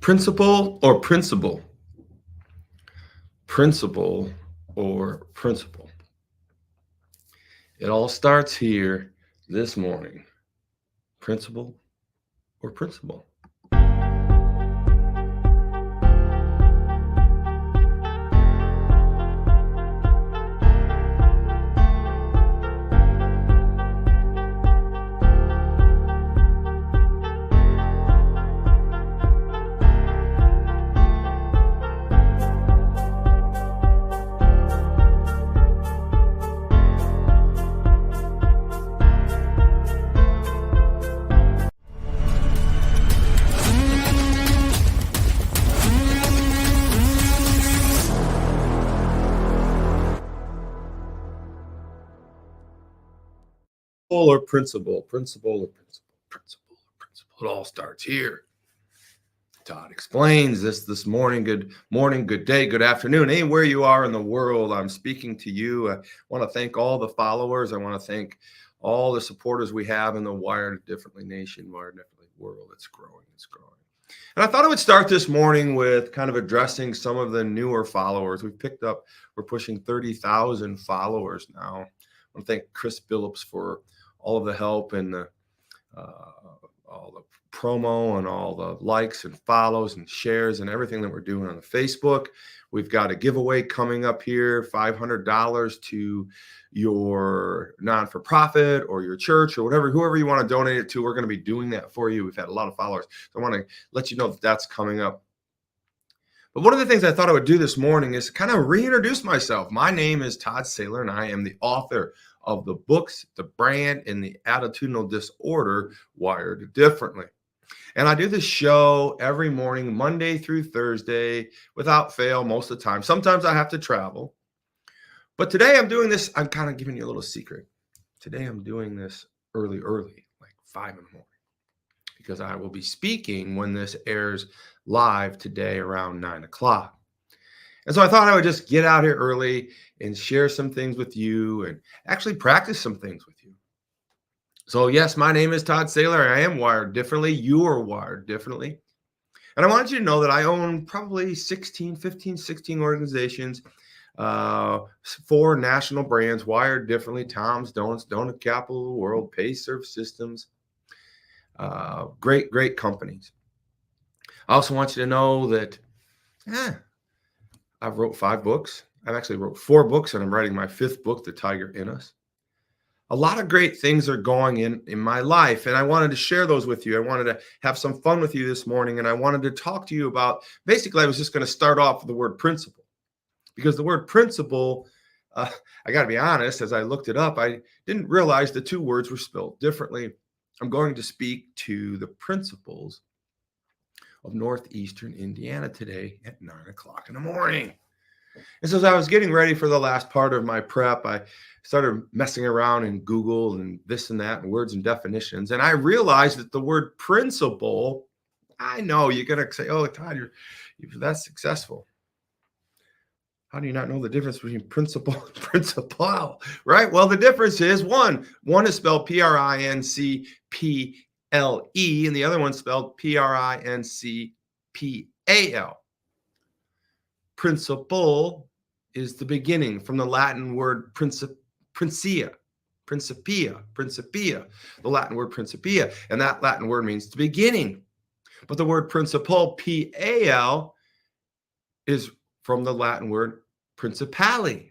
Principle or principle? Principle or principle? It all starts here this morning. Principle or principle? Or principle, principle or principle, principle or principle. It all starts here. Todd Explains this morning. Good morning, good day, good afternoon. Anywhere you are in the world, I'm speaking to you. I want to thank all the followers. I want to thank all the supporters we have in the Wired Differently Nation, Wired Differently world. It's growing, it's growing. And I thought I would start this morning with kind of addressing some of the newer followers. We're pushing 30,000 followers now. I want to thank Chris Billups for all of the help and all the promo and all the likes and follows and shares and everything that we're doing on the Facebook. We've got a giveaway coming up here, $500 to your non-for-profit or your church or whoever you want to donate it to. We're going to be doing that for you. We've had a lot of followers. So I want to let you know that that's coming up. But one of the things I thought I would do this morning is kind of reintroduce myself. My name is Todd Saylor, and I am the author of the books, The Brand, and the Attitudinal Disorder, Wired Differently. And I do this show every morning, Monday through Thursday, without fail most of the time. Sometimes I have to travel. But today I'm doing this, I'm kind of giving you a little secret. Today I'm doing this early, like 5 in the morning, because I will be speaking when this airs live today around 9 o'clock. And so I thought I would just get out here early and share some things with you and actually practice some things with you. So yes, my name is Todd Saylor. I am wired differently. You are wired differently. And I want you to know that I own probably 16 organizations, 4 national brands, Wired Differently, Tom's Donuts, Donut Capital of the World, Payserve Systems, great companies. I also want you to know that I've wrote 5 books. I've actually wrote 4 books, and I'm writing my 5th book, The Tiger in Us. A lot of great things are going in my life, and I wanted to share those with you. I wanted to have some fun with you this morning, and I wanted to talk to you about, basically, I was just going to start off with the word principle, because the word principle, I got to be honest, as I looked it up, I didn't realize the 2 words were spelled differently. I'm going to speak to the principles of Northeastern Indiana today at 9 o'clock in the morning. And so as I was getting ready for the last part of my prep, I started messing around in Google and this and that and words and definitions. And I realized that the word principle, I know you're going to say, oh, Todd, you're that's successful. How do you not know the difference between principle and principal, right? Well, the difference is one is spelled P-R-I-N-C-P-L-E, and the other one's spelled P-R-I-N-C-P-A-L. Principle is the beginning, from the Latin word principia, the Latin word principia, and that Latin word means the beginning. But the word principle, P-A-L, is from the Latin word principale. And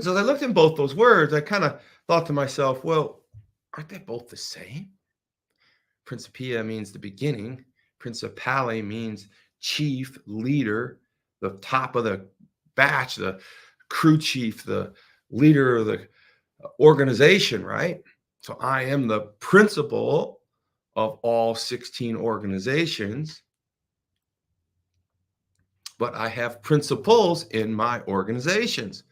so as I looked in both those words, I kind of thought to myself, well, aren't they both the same? Principia means the beginning. Principale means chief, leader, the top of the batch, the crew chief, the leader of the organization, right? So I am the principal of all 16 organizations, but I have principals in my organizations.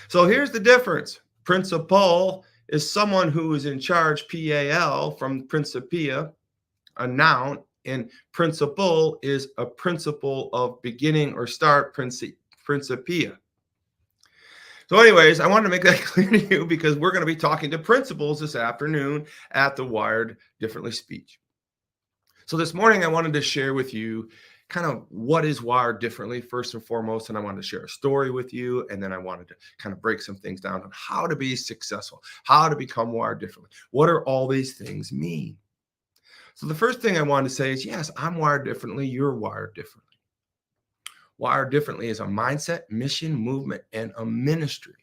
So here's the difference. Principal is someone who is in charge, P-A-L, from principia, a noun, and principle is a principle of beginning or start, principia. So anyways, I wanted to make that clear to you because we're going to be talking to principals this afternoon at the Wired Differently speech. So this morning, I wanted to share with you kind of what is wired differently, first and foremost. And I wanted to share a story with you. And then I wanted to kind of break some things down on how to be successful, how to become wired differently. What do all these things mean? So the first thing I wanted to say is, yes, I'm wired differently. You're wired differently. Wired differently is a mindset, mission, movement, and a ministry.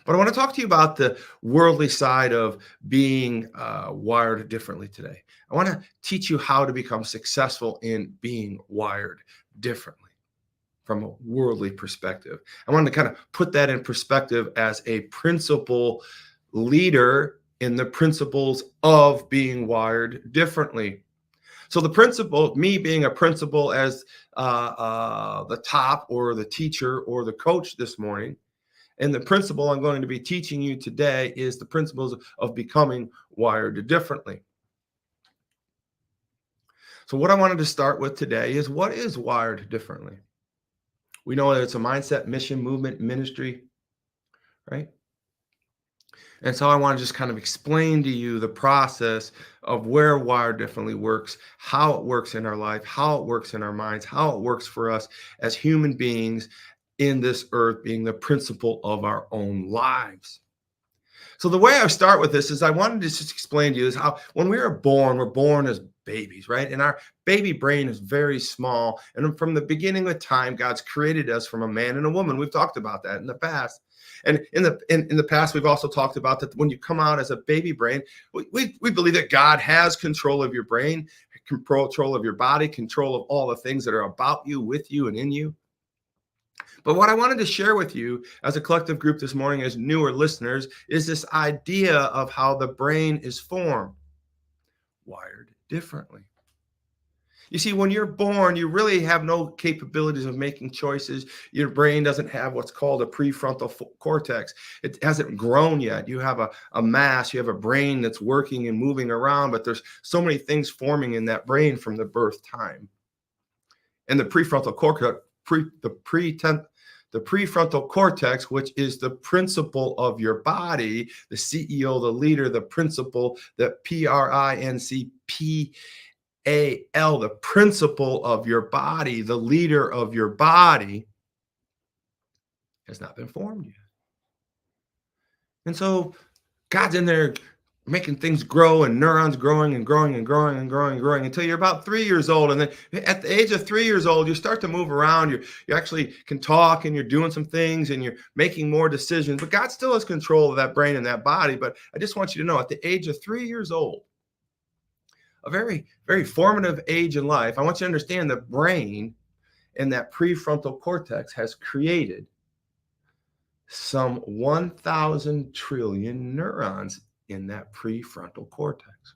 But I want to talk to you about the worldly side of being wired differently today. I want to teach you how to become successful in being wired differently from a worldly perspective. I want to kind of put that in perspective as a principal leader in the principles of being wired differently. So the principle, me being a principal as the top or the teacher or the coach this morning, and the principle I'm going to be teaching you today is the principles of becoming wired differently. So what I wanted to start with today is, what is wired differently? We know that it's a mindset, mission, movement, ministry, right? And so I want to just kind of explain to you the process of where wired differently works, how it works in our life, how it works in our minds, how it works for us as human beings in this earth, being the principle of our own lives. So the way I start with this is, I wanted to just explain to you is how when we're born as babies, right? And our baby brain is very small. And from the beginning of time, God's created us from a man and a woman. We've talked about that in the past. And in the past, we've also talked about that when you come out as a baby brain, we believe that God has control of your brain, control of your body, control of all the things that are about you, with you, and in you. But what I wanted to share with you as a collective group this morning, as newer listeners, is this idea of how the brain is formed, wired differently. You see, when you're born, you really have no capabilities of making choices. Your brain doesn't have what's called a prefrontal cortex. It hasn't grown yet. You have a mass, you have a brain that's working and moving around, but there's so many things forming in that brain from the birth time. And the prefrontal cortex, the prefrontal cortex, which is the principle of your body, the CEO, the leader, the principle, the PRINCPAL, the principle of your body, the leader of your body, has not been formed yet. And so God's in there making things grow, and neurons growing and growing and growing and growing and growing until you're about 3 years old. And then at the age of 3 years old, you start to move around. You actually can talk, and you're doing some things, and you're making more decisions. But God still has control of that brain and that body. But I just want you to know, at the age of 3 years old, a very, very formative age in life, I want you to understand the brain and that prefrontal cortex has created some 1,000 trillion neurons in that prefrontal cortex.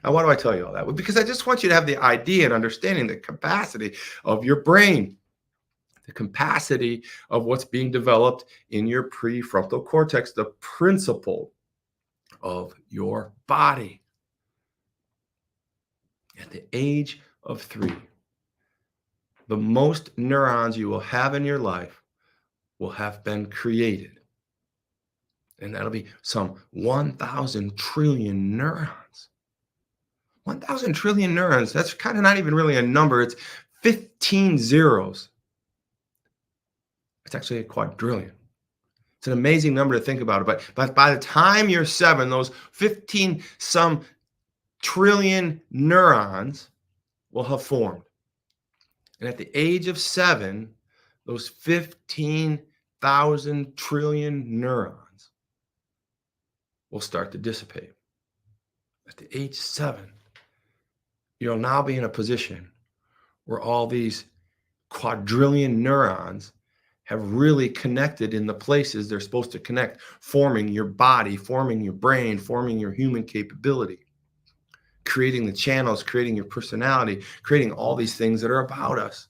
Now, why do I tell you all that? Well, because I just want you to have the idea and understanding the capacity of your brain, the capacity of what's being developed in your prefrontal cortex, the principle of your body. At the age of 3, the most neurons you will have in your life will have been created. And that'll be some 1,000 trillion neurons. 1,000 trillion neurons, that's kind of not even really a number. It's 15 zeros. It's actually a quadrillion. It's an amazing number to think about. But by the time you're 7, those 15 some trillion neurons will have formed. And at the age of 7, those 15,000 trillion neurons will start to dissipate. At the age 7, you'll now be in a position where all these quadrillion neurons have really connected in the places they're supposed to connect, forming your body, forming your brain, forming your human capability, creating the channels, creating your personality, creating all these things that are about us.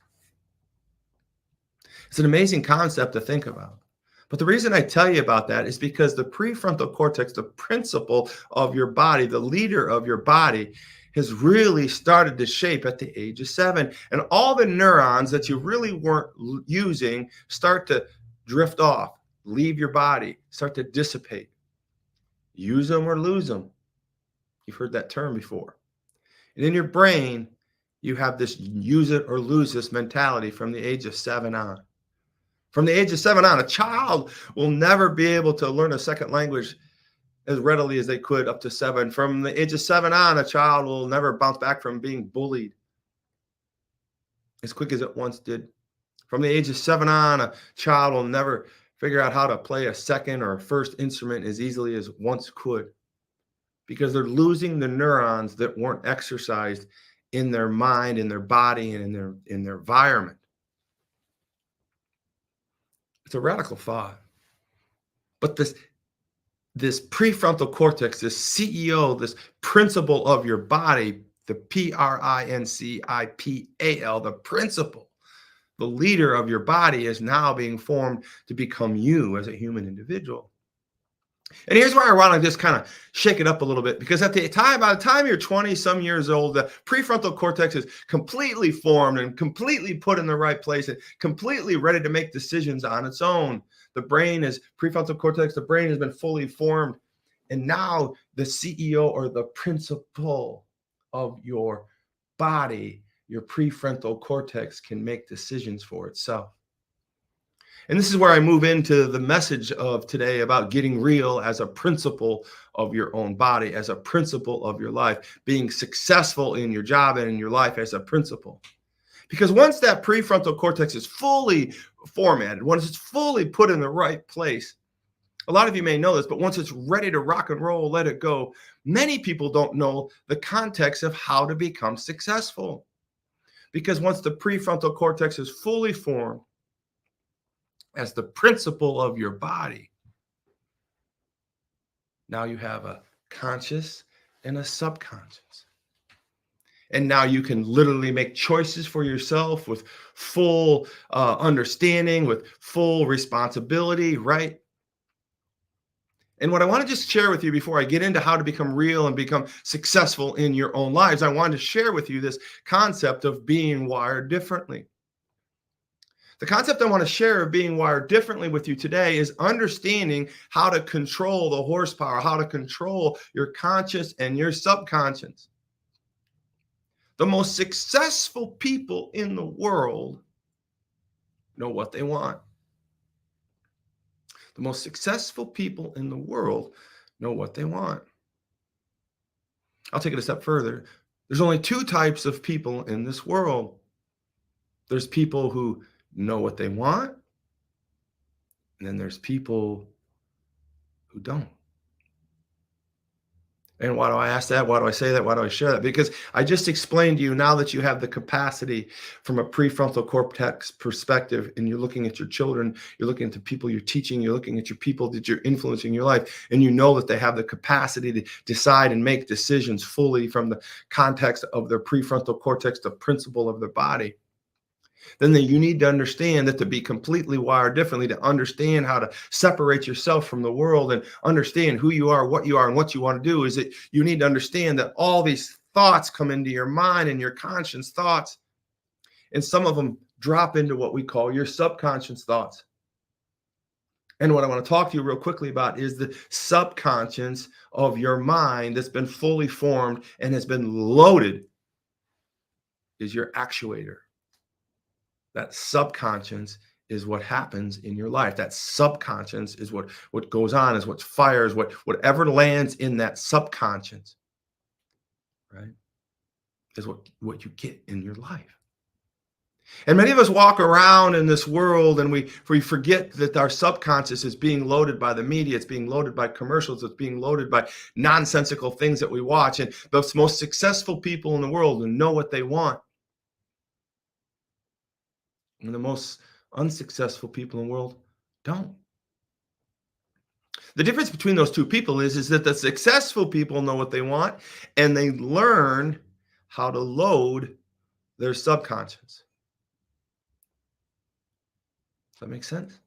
It's an amazing concept to think about. But the reason I tell you about that is because the prefrontal cortex, the principle of your body, the leader of your body, has really started to shape at the age of 7. And all the neurons that you really weren't using start to drift off, leave your body, start to dissipate. Use them or lose them. You've heard that term before. And in your brain, you have this use it or lose this mentality from the age of 7 on. From the age of 7 on, a child will never be able to learn a second language as readily as they could up to 7. From the age of 7 on, a child will never bounce back from being bullied as quick as it once did. From the age of 7 on, a child will never figure out how to play a second or a first instrument as easily as once could, because they're losing the neurons that weren't exercised in their mind, in their body, and in their environment. It's a radical thought. But this prefrontal cortex, this CEO, this principle of your body, the principal, the principle, the leader of your body, is now being formed to become you as a human individual. And here's where I want to just kind of shake it up a little bit, because by the time you're 20 some years old, the prefrontal cortex is completely formed and completely put in the right place and completely ready to make decisions on its own. The prefrontal cortex, the brain has been fully formed. And now the CEO, or the principle of your body, your prefrontal cortex, can make decisions for itself. And this is where I move into the message of today about getting real as a principle of your own body, as a principle of your life, being successful in your job and in your life as a principle. Because once that prefrontal cortex is fully formatted, once it's fully put in the right place, a lot of you may know this, but once it's ready to rock and roll, let it go. Many people don't know the context of how to become successful. Because once the prefrontal cortex is fully formed as the principle of your body, now you have a conscious and a subconscious. And now you can literally make choices for yourself with full understanding, with full responsibility, right? And what I want to just share with you before I get into how to become real and become successful in your own lives, I wanted to share with you this concept of being wired differently. The concept I want to share of being wired differently with you today is understanding how to control the horsepower, how to control your conscious and your subconscious. The most successful people in the world know what they want. The most successful people in the world know what they want. I'll take it a step further. There's only two types of people in this world. There's people who know what they want, and then there's people who don't. And why do I ask that? Why do I say that? Why do I share that? Because I just explained to you, now that you have the capacity from a prefrontal cortex perspective, and you're looking at your children, you're looking at the people you're teaching, you're looking at your people that you're influeceing in your life, and you know that they have the capacity to decide and make decisions fully from the context of their prefrontal cortex, the principle of their body. Then you need to understand that to be completely wired differently, to understand how to separate yourself from the world and understand who you are, and what you want to do, is that you need to understand that all these thoughts come into your mind, and your conscious thoughts, and some of them drop into what we call your subconscious thoughts. And what I want to talk to you real quickly about is the subconscious of your mind that's been fully formed and has been loaded, is your actuator. That subconscious is what happens in your life. That subconscious is what goes on, is what fires, whatever lands in that subconscious, right, is what you get in your life. And many of us walk around in this world and we forget that our subconscious is being loaded by the media. It's being loaded by commercials. It's being loaded by nonsensical things that we watch. And the most successful people in the world know what they want. And the most unsuccessful people in the world don't. The difference between those two people is that the successful people know what they want, and they learn how to load their subconscious. Does that make sense?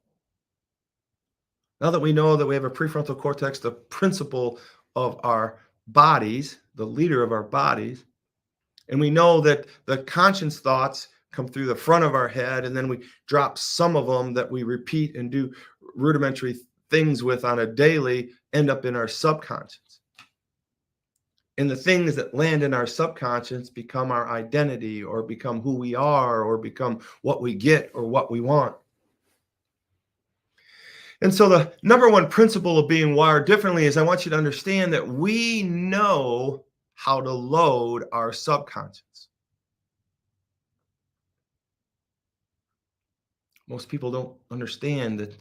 Now that we know that we have a prefrontal cortex, the principle of our bodies, the leader of our bodies, and we know that the conscious thoughts come through the front of our head, and then we drop some of them that we repeat and do rudimentary things with on a daily, end up in our subconscious. And the things that land in our subconscious become our identity, or become who we are, or become what we get or what we want. And so the number one principle of being wired differently is I want you to understand that we know how to load our subconscious. Most people don't understand that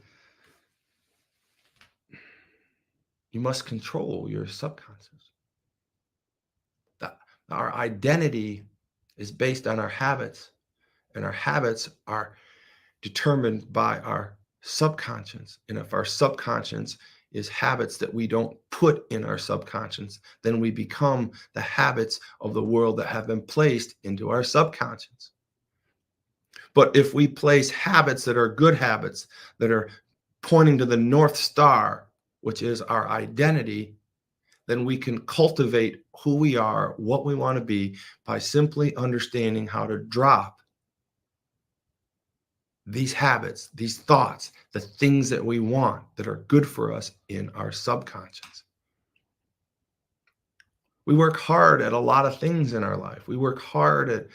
you must control your subconscious. That our identity is based on our habits, and our habits are determined by our subconscious. And if our subconscious is habits that we don't put in our subconscious, then we become the habits of the world that have been placed into our subconscious. But if we place habits that are good habits, that are pointing to the North Star, which is our identity, then we can cultivate who we are, what we want to be, by simply understanding how to drop these habits, these thoughts, the things that we want that are good for us in our subconscious. We work hard at a lot of things in our life. We work hard at,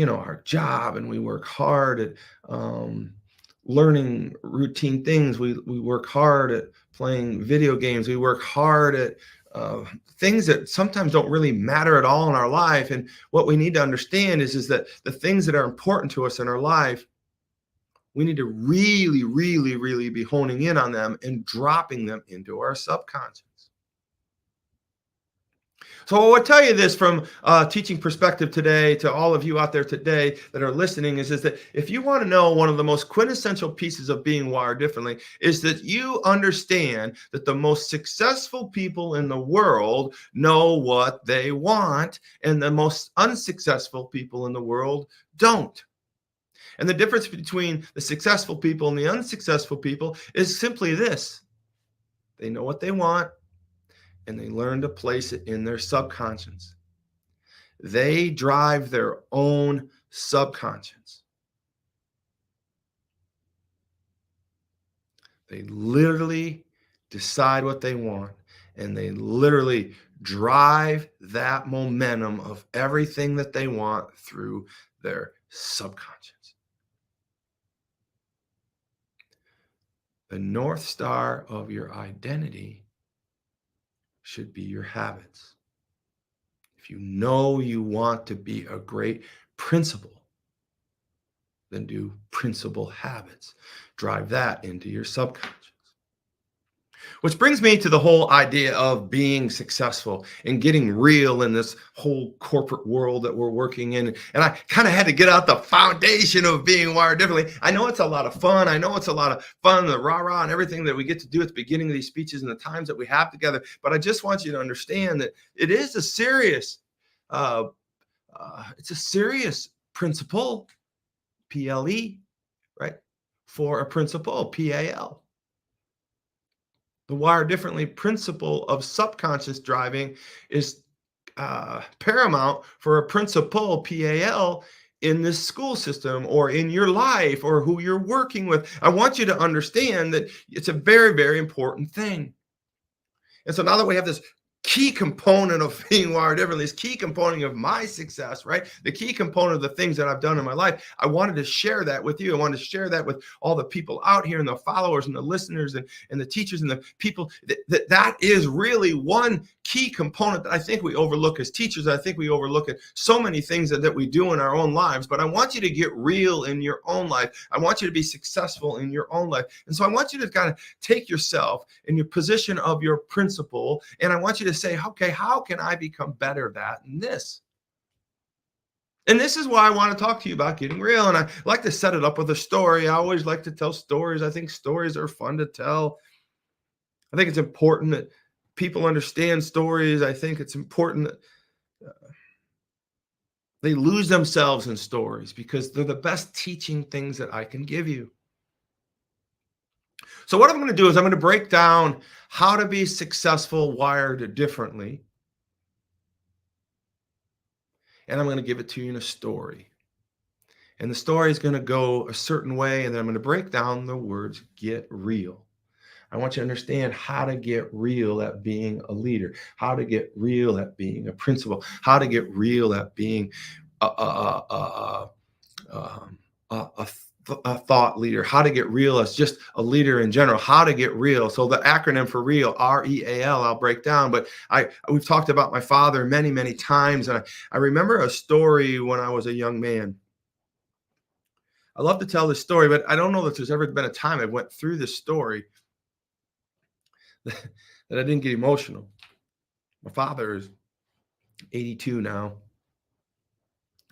our job, and we work hard at learning routine things. We work hard at playing video games. We work hard at things that sometimes don't really matter at all in our life. And what we need to understand is that the things that are important to us in our life, we need to really, really, really be honing in on them and dropping them into our subconscious. So I would tell you this from a teaching perspective today to all of you out there today that are listening is that if you want to know one of the most quintessential pieces of being wired differently is that you understand that the most successful people in the world know what they want, and the most unsuccessful people in the world don't. And the difference between the successful people and the unsuccessful people is simply this: they know what they want, and they learn to place it in their subconscious. They drive their own subconscious. They literally decide what they want, and they literally drive that momentum of everything that they want through their subconscious. The North Star of your identity should be your habits. If you know you want to be a great principal, then do principal habits. Drive that into your subconscious. Which brings me to the whole idea of being successful and getting real in this whole corporate world that we're working in. And I kind of had to get out the foundation of being wired differently. I know it's a lot of fun. I know it's a lot of fun, the rah-rah and everything that we get to do at the beginning of these speeches and the times that we have together. But I just want you to understand that it is a serious, it's a serious principle, PLE, right? For a principle, PAL. The wire differently principle of subconscious driving is paramount for a principal, PAL, in this school system or in your life or who you're working with. I want you to understand that it's a very, very important thing. And so now that we have this key component of being wired differently, this key component of my success, right? The key component of the things that I've done in my life, I wanted to share that with you. I wanted to share that with all the people out here and the followers and the listeners and the teachers and the people. That is really one key component that I think we overlook as teachers. I think we overlook at so many things that we do in our own lives. But I want you to get real in your own life. I want you to be successful in your own life. And so I want you to kind of take yourself in your position of your principal, and I want you to say, okay, how can I become better at this? And this is why I want to talk to you about getting real. And I like to set it up with a story. I always like to tell stories. I think stories are fun to tell. I think it's important that people understand stories. I think it's important that they lose themselves in stories because they're the best teaching things that I can give you. So what I'm going to do is I'm going to break down how to be successful wired differently. And I'm going to give it to you in a story. And the story is going to go a certain way, and then I'm going to break down the words get real. I want you to understand how to get real at being a leader, how to get real at being a principal, how to get real at being a, um, a thought leader, how to get real as just a leader in general, how to get real. So the acronym for real, REAL, I'll break down. But we've talked about my father many, many times. And I remember a story when I was a young man. I love to tell this story, but I don't know that there's ever been a time I went through this story that I didn't get emotional. My father is 82 now,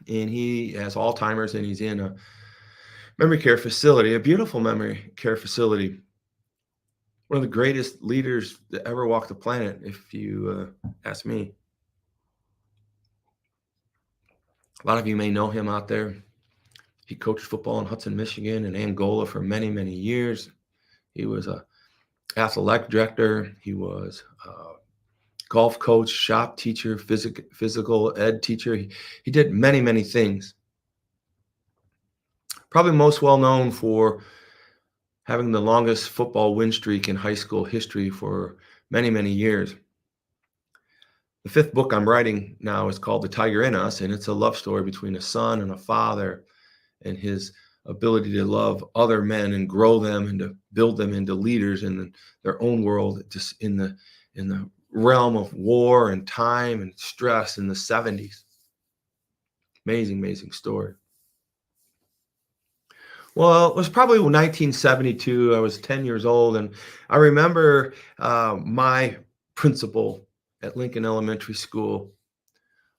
and he has Alzheimer's, and he's in a memory care facility, a beautiful memory care facility. One of the greatest leaders that ever walked the planet, if you ask me. A lot of you may know him out there. He coached football in Hudson, Michigan, and Angola for many, many years. He was a athletic director. He was a golf coach, shop teacher, physical ed teacher. He did many, many things. Probably most well known for having the longest football win streak in high school history for many, many years. The fifth book I'm writing now is called The Tiger in Us, and it's a love story between a son and a father and his ability to love other men and grow them and to build them into leaders in their own world, just in the realm of war and time and stress in the 70s. Amazing, amazing story. Well, it was probably 1972. I was 10 years old, and I remember my principal at Lincoln Elementary School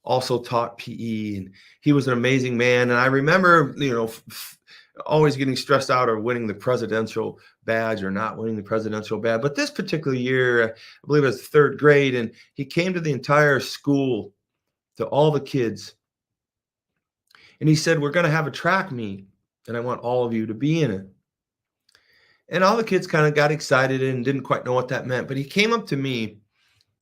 also taught PE, and he was an amazing man. And I remember, always getting stressed out of winning the presidential badge or not winning the presidential badge. But this particular year, I believe it was third grade, and he came to the entire school, to all the kids, and he said, "We're going to have a track meet, and I want all of you to be in it." And all the kids kind of got excited and didn't quite know what that meant. But he came up to me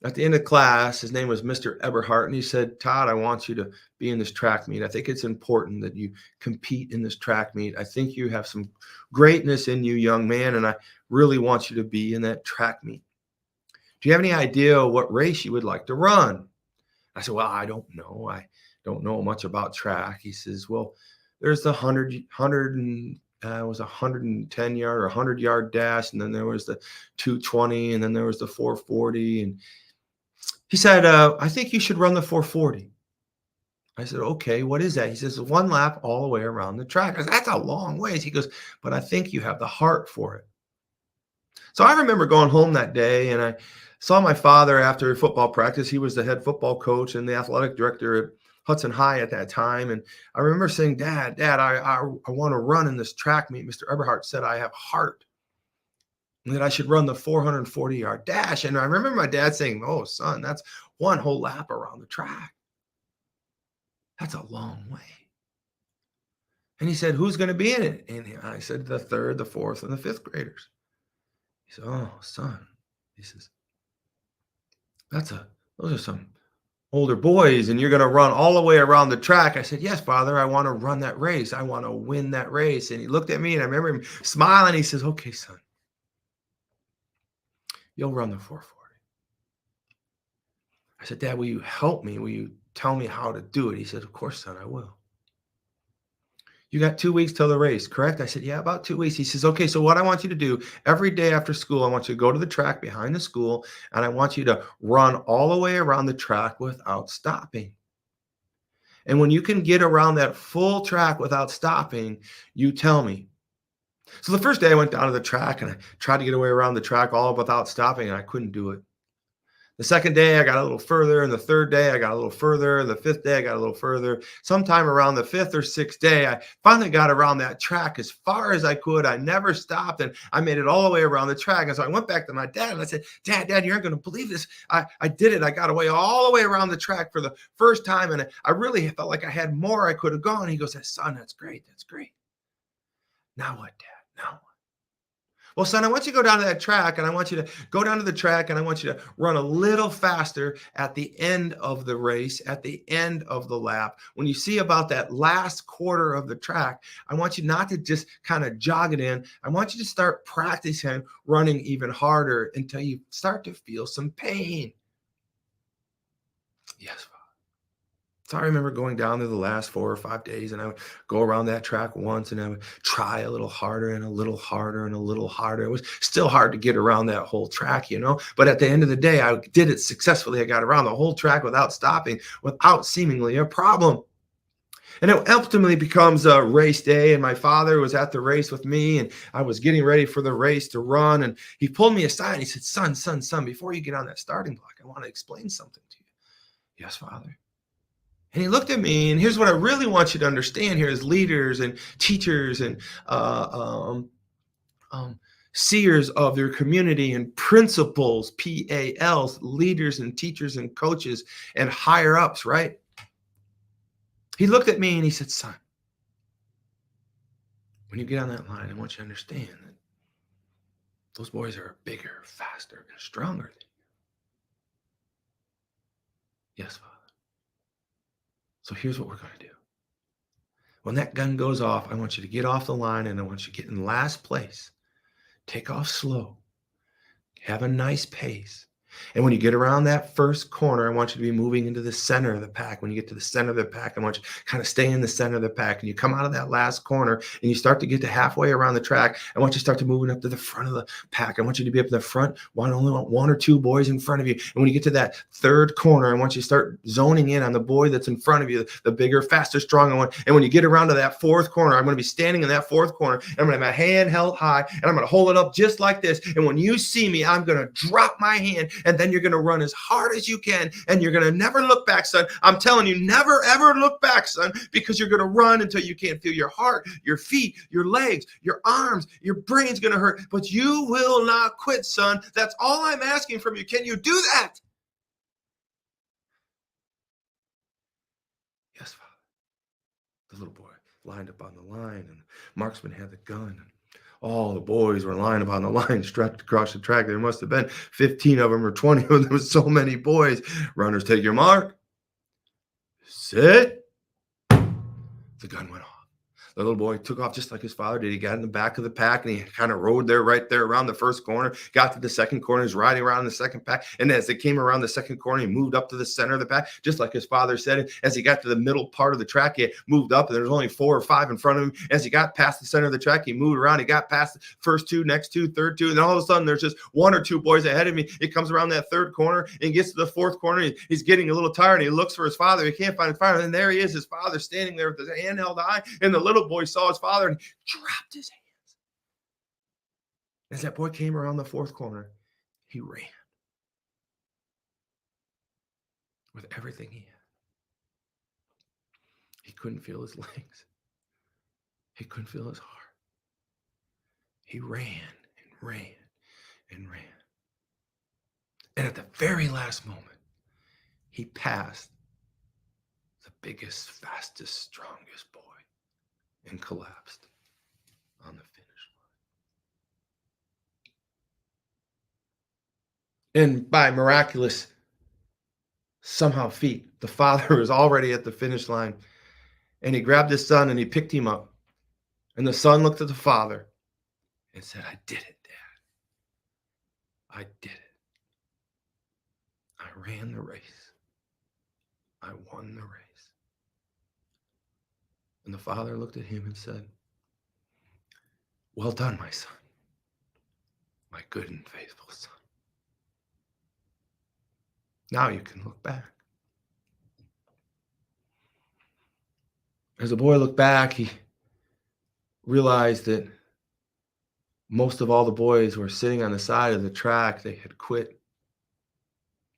at the end of class. His name was Mr. Eberhardt, and he said, "Todd, I want you to be in this track meet. I think it's important that you compete in this track meet. I think you have some greatness in you, young man, and I really want you to be in that track meet. Do you have any idea what race you would like to run?" I said, "Well, I don't know. I don't know much about track." He says, "Well, there's the 110 yard or 100-yard dash, and then there was the 220, and then there was the 440." And he said, "I think you should run the 440. I said, "Okay, what is that?" He says, "One lap all the way around the track." I said, "That's a long ways." He goes, "But I think you have the heart for it." So I remember going home that day, and I saw my father after football practice. He was the head football coach and the athletic director at Hudson High at that time. And I remember saying, Dad, I want to run in this track meet. Mr. Eberhardt said I have heart and that I should run the 440-yard dash. And I remember my dad saying, "Oh, son, that's one whole lap around the track. That's a long way." And he said, "Who's going to be in it?" And I said, "The third, the fourth, and the fifth graders." He said, "Oh, son," he says, those are some older boys, and you're going to run all the way around the track." I said, "Yes, Father, I want to run that race. I want to win that race." And he looked at me, and I remember him smiling. He says, "Okay, son, you'll run the 440. I said, "Dad, will you help me? Will you tell me how to do it?" He said, "Of course, son, I will." "You got 2 weeks till the race, correct?" I said, "Yeah, about 2 weeks." He says, "Okay, so what I want you to do every day after school, I want you to go to the track behind the school, and I want you to run all the way around the track without stopping. And when you can get around that full track without stopping, you tell me." So the first day I went down to the track and I tried to get away around the track all without stopping, and I couldn't do it. The second day I got a little further, and the third day I got a little further, and the fifth day I got a little further. Sometime around the fifth or sixth day, I finally got around that track as far as I could. I never stopped, and I made it all the way around the track. And so I went back to my dad and I said, Dad, you aren't going to believe this. I did it. I got away all the way around the track for the first time, and I really felt like I had more I could have gone. He goes, "Son, that's great. That's great. Now what, Dad? Now what?" Well, son, I want you to go down to that track and I want you to go down to the track and I want you to run a little faster at the end of the race, at the end of the lap. When you see about that last quarter of the track, I want you not to just kind of jog it in. I want you to start practicing running even harder until you start to feel some pain. Yes, so I remember going down there the last 4 or 5 days, and I would go around that track once, and I would try a little harder and a little harder and a little harder. It was still hard to get around that whole track, but at the end of the day, I did it successfully. I got around the whole track without stopping, without seemingly a problem. And it ultimately becomes a race day, and my father was at the race with me, and I was getting ready for the race to run, and he pulled me aside, and he said, son, before you get on that starting block, I want to explain something to you. Yes, Father. And he looked at me, and here's what I really want you to understand here as leaders and teachers and seers of their community and principals, PALs, leaders and teachers and coaches and higher ups, right? He looked at me and he said, son, when you get on that line, I want you to understand that those boys are bigger, faster, and stronger than you. Yes, Father. So here's what we're going to do. When that gun goes off, I want you to get off the line and I want you to get in last place. Take off slow. Have a nice pace. And when you get around that first corner, I want you to be moving into the center of the pack. When you get to the center of the pack, I want you to kind of stay in the center of the pack. And you come out of that last corner and you start to get to halfway around the track. I want you to start to moving up to the front of the pack. I want you to be up in the front. Only want 1 or 2 boys in front of you. And when you get to that third corner, I want you to start zoning in on the boy that's in front of you, the bigger, faster, stronger one. And when you get around to that fourth corner, I'm going to be standing in that fourth corner. And I'm going to have my hand held high and I'm going to hold it up just like this. And when you see me, I'm going to drop my hand. And then you're going to run as hard as you can, and you're going to never look back, son. I'm telling you, never, ever look back, son, because you're going to run until you can't feel your heart, your feet, your legs, your arms, your brain's going to hurt, but you will not quit, son. That's all I'm asking from you. Can you do that? Yes, Father. The little boy lined up on the line, and the marksman had the gun. All the boys were lined up on the line, stretched across the track. There must have been 15 of them or 20 of them. There was so many boys. Runners, take your mark. Sit. The gun went off. The little boy took off just like his father did. He got in the back of the pack and he kind of rode there right there around the first corner, got to the second corner, he's riding around the second pack. And as they came around the second corner, he moved up to the center of the pack, just like his father said. As he got to the middle part of the track, he moved up and there was only 4 or 5 in front of him. As he got past the center of the track, he moved around. He got past the first 2, next 2, third 2. And then all of a sudden, there's just 1 or 2 boys ahead of me. He comes around that third corner and he gets to the fourth corner. He's getting a little tired and he looks for his father. He can't find his father. And there he is, his father standing there with his hand held high. And the little boy saw his father and dropped his hands. As that boy came around the fourth corner, he ran with everything he had. He couldn't feel his legs. He couldn't feel his heart. He ran and ran and ran. And at the very last moment, he passed the biggest, fastest, strongest boy and collapsed on the finish line. And by miraculous somehow feat, the father was already at the finish line, and he grabbed his son and he picked him up. And the son looked at the father and said, I did it, Dad. I did it. I ran the race. I won the race. And the father looked at him and said, well done, my son, my good and faithful son. Now you can look back. As the boy looked back, he realized that most of all the boys were sitting on the side of the track. They had quit.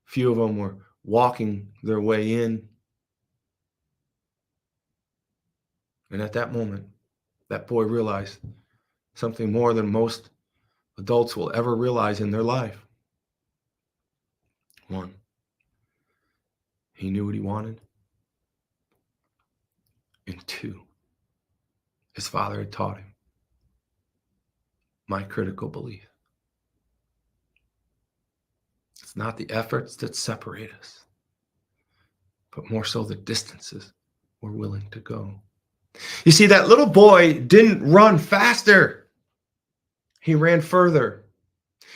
Few of them were walking their way in. And at that moment, that boy realized something more than most adults will ever realize in their life. 1, he knew what he wanted. And 2, his father had taught him. my critical belief. It's not the efforts that separate us, but more so the distances we're willing to go. You see, that little boy didn't run faster. He ran further.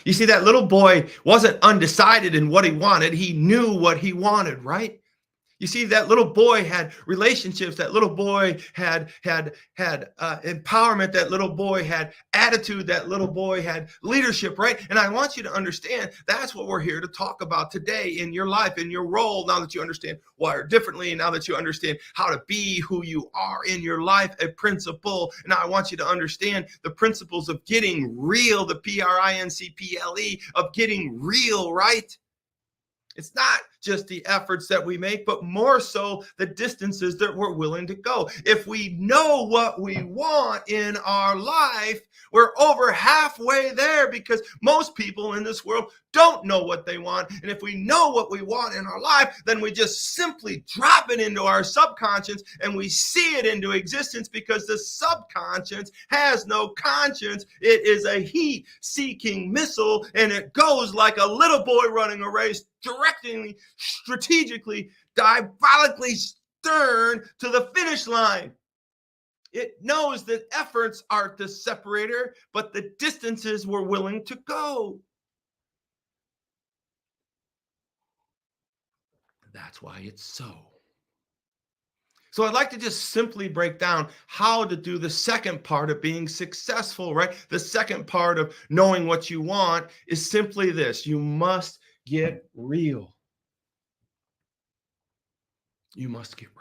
You see, that little boy wasn't undecided in what he wanted. He knew what he wanted, right? You see, that little boy had relationships. That little boy had empowerment. That little boy had attitude. That little boy had leadership, right? And I want you to understand that's what we're here to talk about today in your life, in your role. Now that you understand wired differently, now that you understand how to be who you are in your life, a principle. And I want you to understand the principles of getting real, the PRINCPLE, of getting real, right? It's not just the efforts that we make, but more so the distances that we're willing to go. If we know what we want in our life, we're over halfway there, because most people in this world don't know what they want. And if we know what we want in our life, then we just simply drop it into our subconscious and we see it into existence, because the subconscious has no conscience. It is a heat-seeking missile, and it goes like a little boy running a race, directing strategically, diabolically stern to the finish line. It knows that efforts aren't the separator, but the distances we're willing to go. That's why it's so. So I'd like to just simply break down how to do the second part of being successful, right? The second part of knowing what you want is simply this: you must get real. You must get real.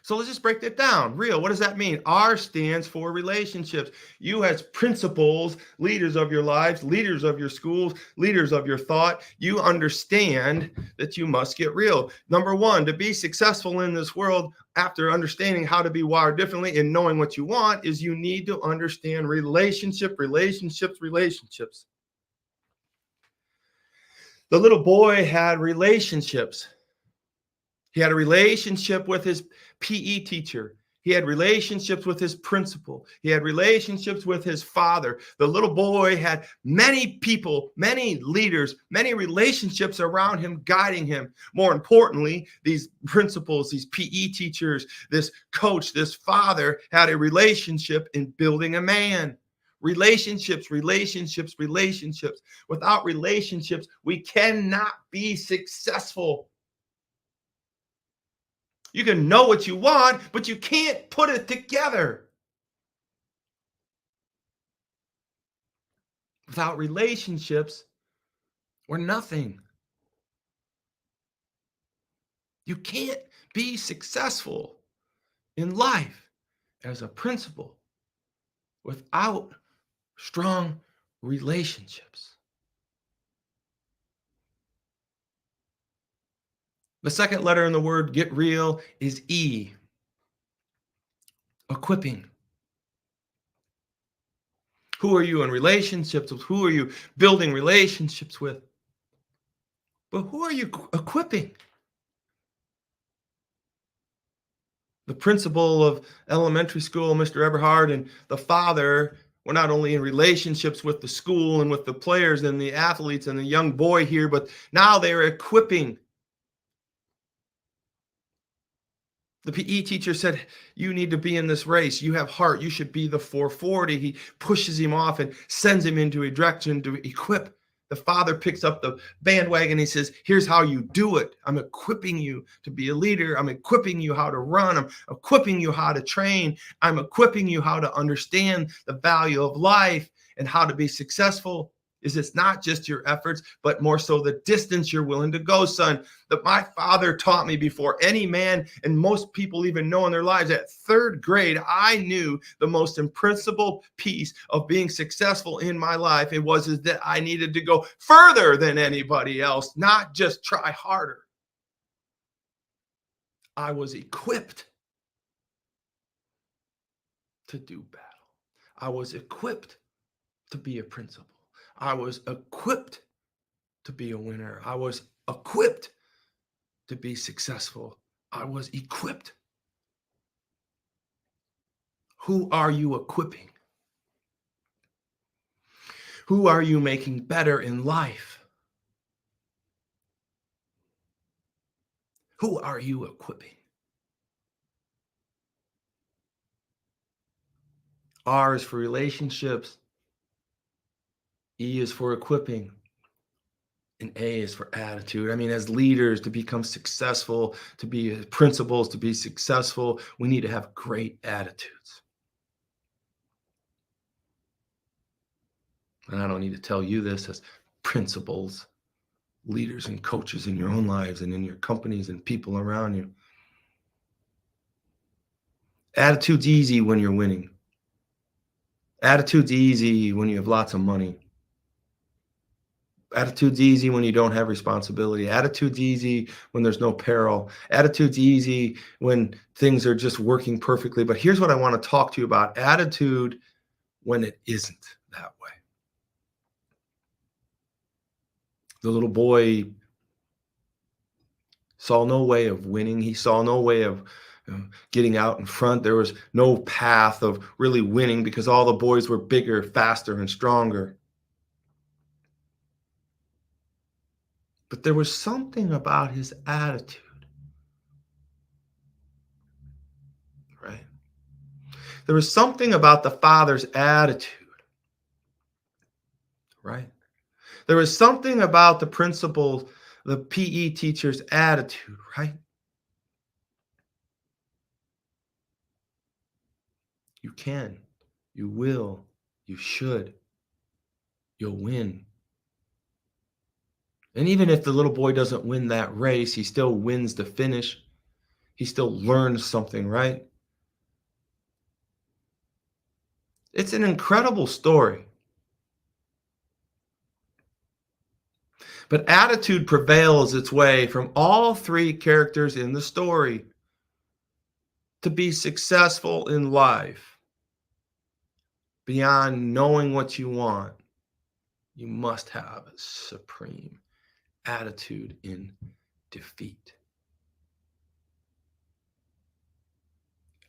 So let's just break that down. Real, what does that mean? R stands for relationships. You as principals, leaders of your lives, leaders of your schools, leaders of your thought, you understand that you must get real. Number one, to be successful in this world, after understanding how to be wired differently and knowing what you want, is you need to understand relationships. The little boy had relationships. He had a relationship with his PE teacher. He had relationships with his principal. He had relationships with his father. The little boy had many people, many leaders, many relationships around him, guiding him. More importantly, these principals, these PE teachers, this coach, this father had a relationship in building a man. Relationships. Without relationships, we cannot be successful. You can know what you want, but you can't put it together. Without relationships, we're nothing. You can't be successful in life as a principal without strong relationships. The second letter in the word get real is E. Equipping. Who are you in relationships with? Who are you building relationships with? But who are you equipping? The principal of elementary school, Mr. Eberhard, and the father were not only in relationships with the school and with the players and the athletes and the young boy here, but now they're equipping. The PE teacher said, you need to be in this race. You have heart. You should be the 440. He pushes him off and sends him into a direction to equip. The father picks up the bandwagon. He says, here's how you do it. I'm equipping you to be a leader. I'm equipping you how to run. I'm equipping you how to train. I'm equipping you how to understand the value of life and how to be successful. It's not just your efforts, but more so the distance you're willing to go, son. That my father taught me before any man, and most people even know in their lives, at third grade, I knew the most principal piece of being successful in my life. It was that I needed to go further than anybody else, not just try harder. I was equipped to do battle. I was equipped to be a principal. I was equipped to be a winner. I was equipped to be successful. I was equipped. Who are you equipping? Who are you making better in life? Who are you equipping? R is for relationships. E is for equipping. And A is for attitude. I mean, as leaders, to become successful, to be principals, to be successful, we need to have great attitudes. And I don't need to tell you this as principals, leaders, and coaches in your own lives and in your companies and people around you. Attitude's easy when you're winning. Attitude's easy when you have lots of money. Attitude's easy when you don't have responsibility. Attitude's easy when there's no peril. Attitude's easy when things are just working perfectly. But here's what I want to talk to you about: attitude when it isn't that way. The little boy saw no way of winning. He saw no way of getting out in front. There was no path of really winning because all the boys were bigger, faster, and stronger. But there was something about his attitude, right? There was something about the father's attitude, right? There was something about the principal, the PE teacher's attitude, right? You can, you will, you should, you'll win. And even if the little boy doesn't win that race, he still wins the finish. He still learns something, right? It's an incredible story. But attitude prevails its way from all three characters in the story. To be successful in life, beyond knowing what you want, you must have a supreme attitude in defeat.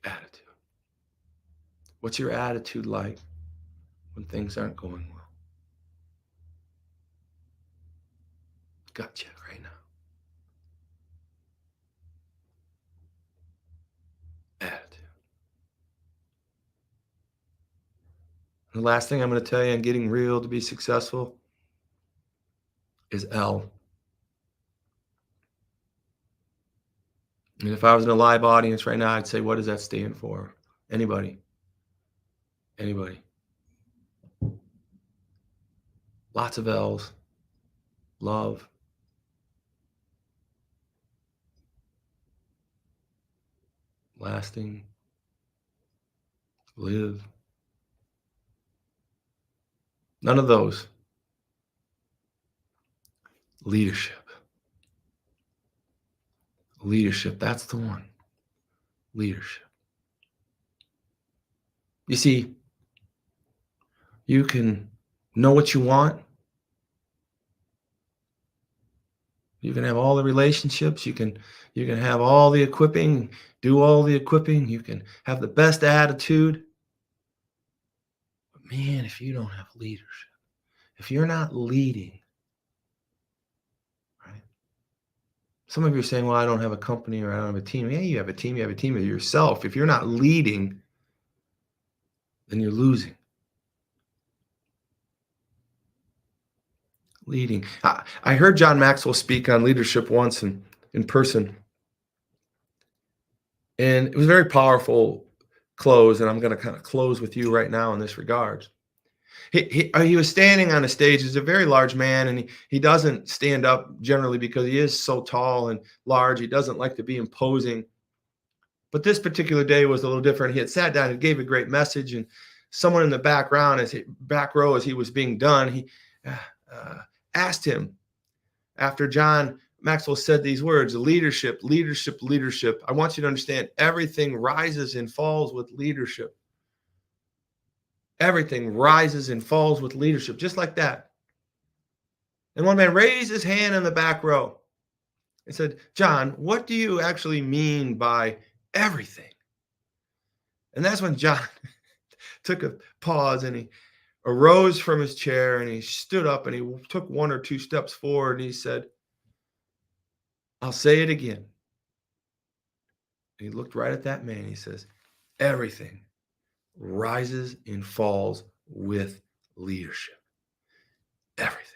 Attitude. What's your attitude like when things aren't going well? Gut check right now. Attitude. The last thing I'm going to tell you on getting real to be successful is L. And if I was in a live audience right now, I'd say, what does that stand for? Anybody? Anybody? Lots of L's. Love. Lasting. Live. None of those. Leadership. Leadership, that's the one. Leadership. You see, you can know what you want. You can have all the relationships. You can have all the equipping, do all the equipping. You can have the best attitude. But man, if you don't have leadership, if you're not leading, right? Some of you are saying, well, I don't have a company or I don't have a team. Yeah, you have a team. You have a team of yourself. If you're not leading, then you're losing. Leading. I heard John Maxwell speak on leadership once in person. And it was a very powerful close. And I'm going to kind of close with you right now in this regard. He was standing on a stage. He's a very large man, and he doesn't stand up generally because he is so tall and large. He doesn't like to be imposing. But this particular day was a little different. He had sat down and gave a great message, and someone in the back row as he was being done, he asked him, after John Maxwell said these words, leadership, leadership, leadership. I want you to understand everything rises and falls with leadership. Everything rises and falls with leadership, just like that. And one man raised his hand in the back row and said, John, what do you actually mean by everything? And that's when John took a pause arose from his chair and he stood up and he took 1 or 2 steps forward and he said, I'll say it again. He looked right at that man. He says, everything rises and falls with leadership. Everything.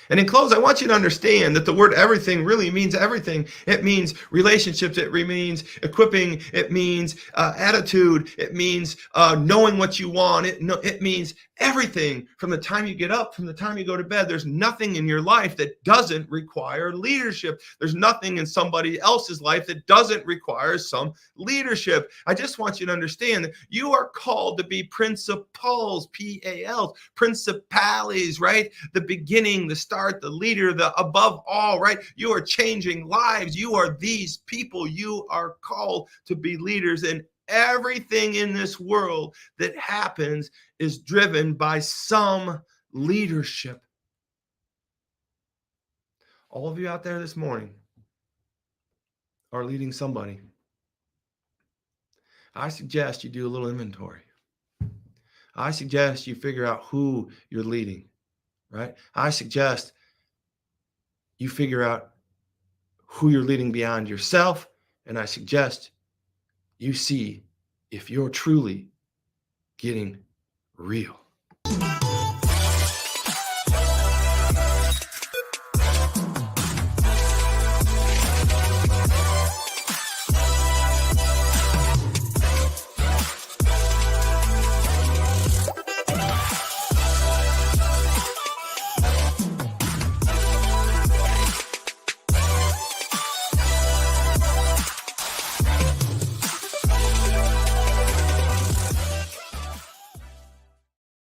And in close, I want you to understand that the word everything really means everything. It means relationships. It means equipping. It means attitude. It means knowing what you want. It means everything from the time you get up, from the time you go to bed. There's nothing in your life that doesn't require leadership. There's nothing in somebody else's life that doesn't require some leadership. I just want you to understand that you are called to be principals, P-A-L, principales, right? The beginning, the start, the leader, the above all, right? You are changing lives. You are these people. You are called to be leaders, and everything in this world that happens is driven by some leadership. All of you out there this morning are leading somebody. I suggest you do a little inventory. I suggest you figure out who you're leading, right? I suggest you figure out who you're leading beyond yourself, and I suggest you see if you're truly getting real.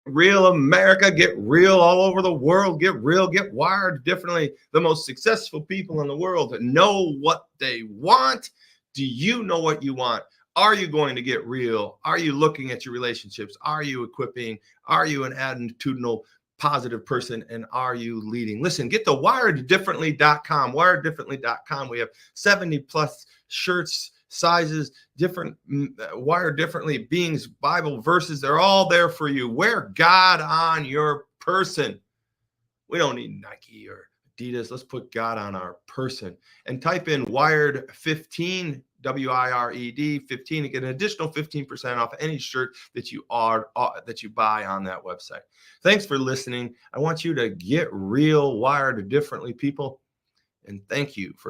Real America, get real all over the world, get real, get wired differently. The most successful people in the world know what they want. Do you know what you want? Are you going to get real? Are you looking at your relationships? Are you equipping? Are you an attitudinal positive person? And are you leading? Listen, get to wireddifferently.com, wireddifferently.com. We have 70 plus shirts, sizes, different wired differently, beings, Bible verses. They're all there for you. Wear God on your person. We don't need Nike or Adidas. Let's put God on our person. And type in wired 15, WIRED 15 to get an additional 15% off any shirt that you buy on that website. Thanks for listening. I want you to get real, wired differently, people. And thank you for